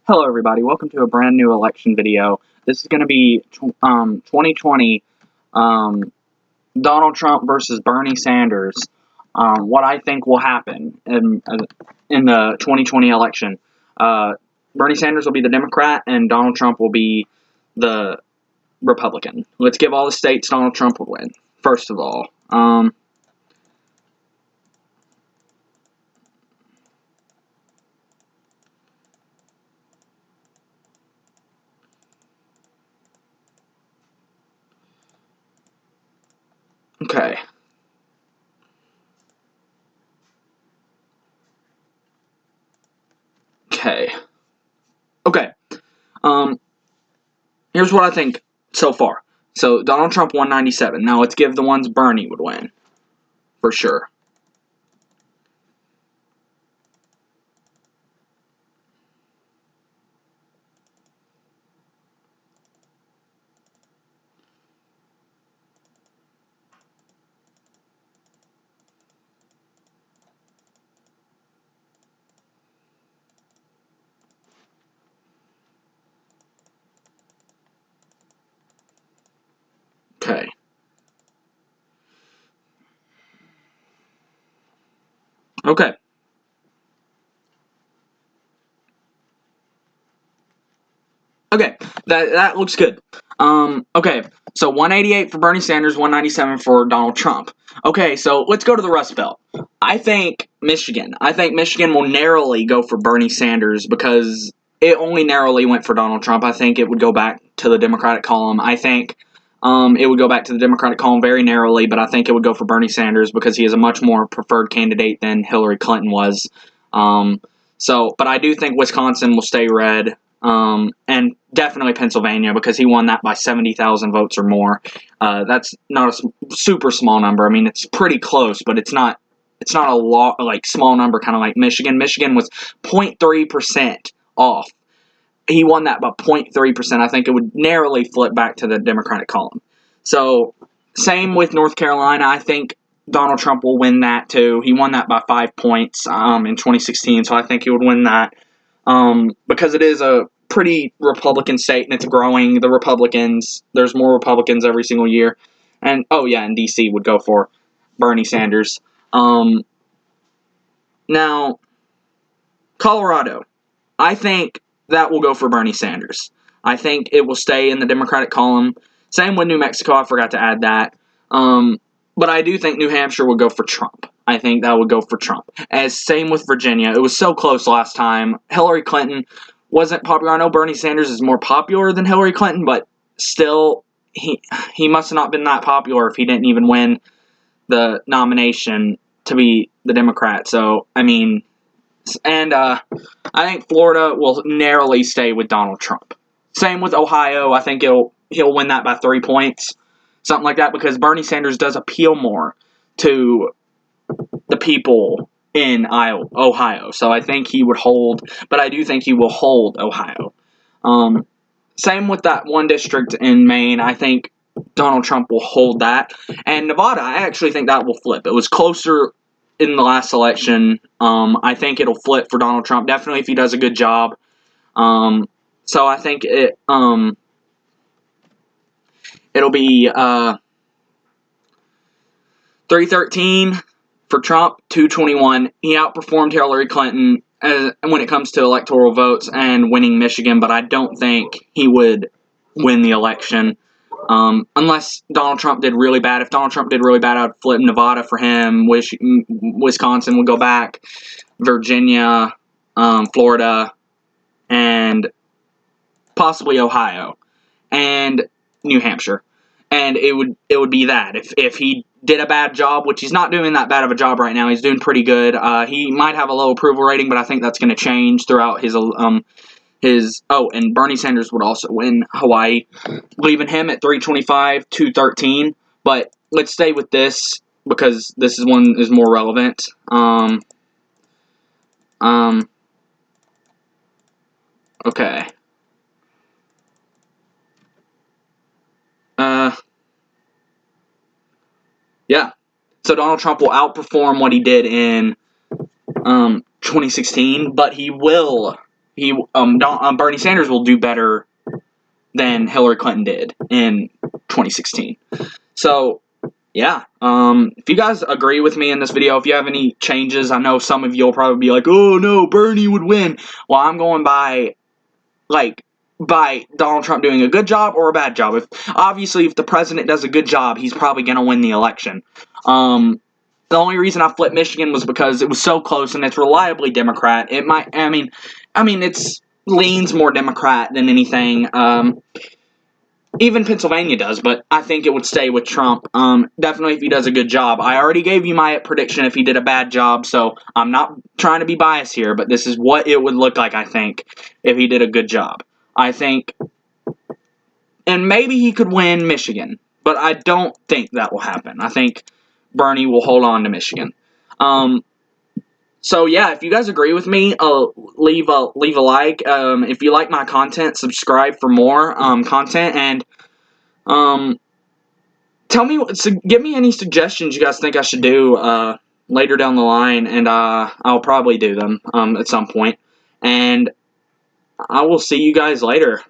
Hello everybody, welcome to a brand new election video. This is going to be 2020 Donald Trump versus Bernie Sanders. What I think will happen in the 2020 election. Bernie Sanders will be the Democrat and Donald Trump will be the Republican. Let's give all the states Donald Trump would win, first of all. Okay. Okay. Here's what I think so far. So, Donald Trump 197. Now, let's give the ones Bernie would win. For sure. Okay. Okay. Okay. That looks good. Okay. So 188 for Bernie Sanders, 197 for Donald Trump. Okay, so let's go to the Rust Belt. I think Michigan will narrowly go for Bernie Sanders because it only narrowly went for Donald Trump. I think it would go back to the Democratic column. I think it would go back to the Democratic column very narrowly, but I think it would go for Bernie Sanders because he is a much more preferred candidate than Hillary Clinton was. But I do think Wisconsin will stay red, and definitely Pennsylvania because he won that by 70,000 votes or more. That's not a super small number. I mean, it's pretty close, but it's not a lot like small number, kind of like Michigan. Michigan was 0.3% off. He won that by 0.3%. I think it would narrowly flip back to the Democratic column. So, same with North Carolina. I think Donald Trump will win that too. He won that by 5 points in 2016, so I think he would win that because it is a pretty Republican state and it's growing. The Republicans, there's more Republicans every single year. And, and D.C. would go for Bernie Sanders. Now, Colorado. I think that will go for Bernie Sanders. I think it will stay in the Democratic column. Same with New Mexico. I forgot to add that. But I do think New Hampshire will go for Trump. I think that would go for Trump. Same with Virginia. It was so close last time. Hillary Clinton wasn't popular. I know Bernie Sanders is more popular than Hillary Clinton, but still, he must have not been that popular if he didn't even win the nomination to be the Democrat. So, I mean... And I think Florida will narrowly stay with Donald Trump. Same with Ohio. I think he'll win that by 3 points. Something like that, because Bernie Sanders does appeal more to the people in Ohio. So I think he would hold, but I do think he will hold Ohio. Same with that one district in Maine. I think Donald Trump will hold that. And Nevada, I actually think that will flip. It was closer in the last election. I think it'll flip for Donald Trump, definitely if he does a good job. So I think it'll be 313 for Trump, 221. He outperformed Hillary Clinton when it comes to electoral votes and winning Michigan, but I don't think he would win the election. Unless Donald Trump did really bad. If Donald Trump did really bad, I'd flip Nevada for him. Wisconsin would go back. Virginia, Florida, and possibly Ohio, and New Hampshire. And it would be that. If he did a bad job, which he's not doing that bad of a job right now, he's doing pretty good. He might have a low approval rating, but I think that's going to change throughout his and Bernie Sanders would also win Hawaii, leaving him at 325, 213. But let's stay with this because this one is more relevant. Okay. Yeah. So Donald Trump will outperform what he did in 2016, but he will Bernie Sanders will do better than Hillary Clinton did in 2016. So, yeah, if you guys agree with me in this video, if you have any changes, I know some of you will probably be like, oh no, Bernie would win. Well, I'm going by Donald Trump doing a good job or a bad job. Obviously, if the president does a good job, he's probably going to win the election. The only reason I flipped Michigan was because it was so close and it's reliably Democrat. It's leans more Democrat than anything. Even Pennsylvania does, but I think it would stay with Trump. Definitely if he does a good job. I already gave you my prediction if he did a bad job, so I'm not trying to be biased here, but this is what it would look like, I think, if he did a good job. I think, and maybe he could win Michigan, but I don't think that will happen. I think Bernie will hold on to Michigan. So yeah, if you guys agree with me, leave a like. If you like my content, subscribe for more content, and give me any suggestions you guys think I should do later down the line, and I'll probably do them at some point. And I will see you guys later.